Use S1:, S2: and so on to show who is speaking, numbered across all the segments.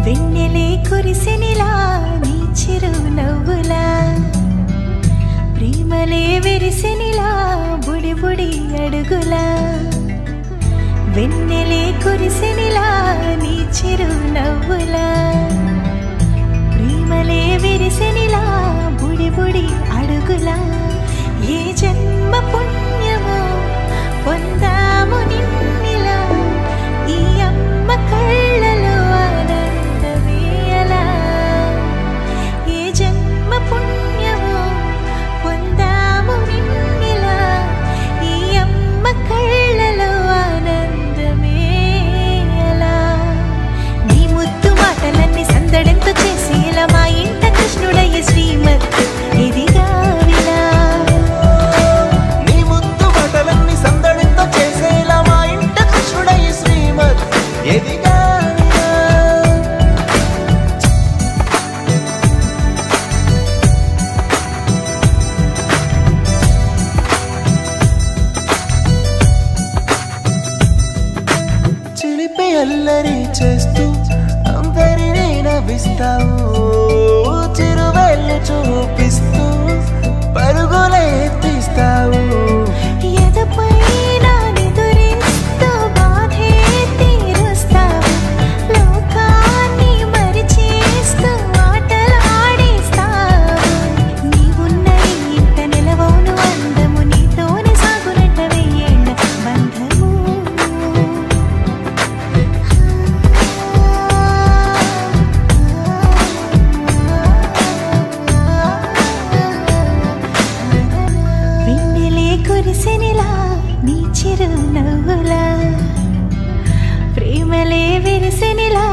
S1: వెన్నెలే కురిసెనిలా నీ చిరు నవ్వులా ప్రేమలే విరిసెనిలా బుడి బుడి అడుగులా వెన్నెలే కురిసెనిలా నీ చిరు నవ్వులా ప్రేమలే విరిసెనిలా బుడి బుడి అడుగులా ఏ జన్మ పుణ్యమో పొందాము నిన్నిలా ఈ అమ్మ కళ్ళలో ఆనందమే అలా ఏ జన్మ పుణ్యమో పొందాము నిన్నిలా ఈ అమ్మ కళ్ళలో ఆనందమే అలా నీ ముద్దు మాటలన్నీ సందడంతో చేసి ఇలా మా ఇంట కృష్ణుడయ్య శ్రీమత్ ఇదిగా విలా
S2: చిలిపి అల్లరి చేస్తూ అందరినీ నవ్విస్తావు చిరువెళ్ళు చూపిస్తూ పరుగులే తీస్తావు
S1: ఎదపై నానిదురిస్తూ బాధే తీరుస్తావు లోకాన్ని మరిచేస్తూ ఆటలాడిస్తావు నీవున్న ఇంత నిలవవును అందము నీతోనే సాగునట్ట వెయ్యేళ్ళ బంధము వెన్నెలే కురిసెనిలా నీ చిరు నవ్వులా ప్రేమలే విరిసెనిలా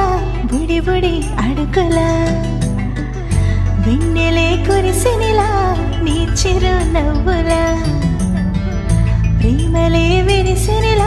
S1: బుడి బుడి అడుగులా వెన్నెలే కురిసెనిలా నీ చిరు నవ్వులా ప్రేమలే విరిసెనిలా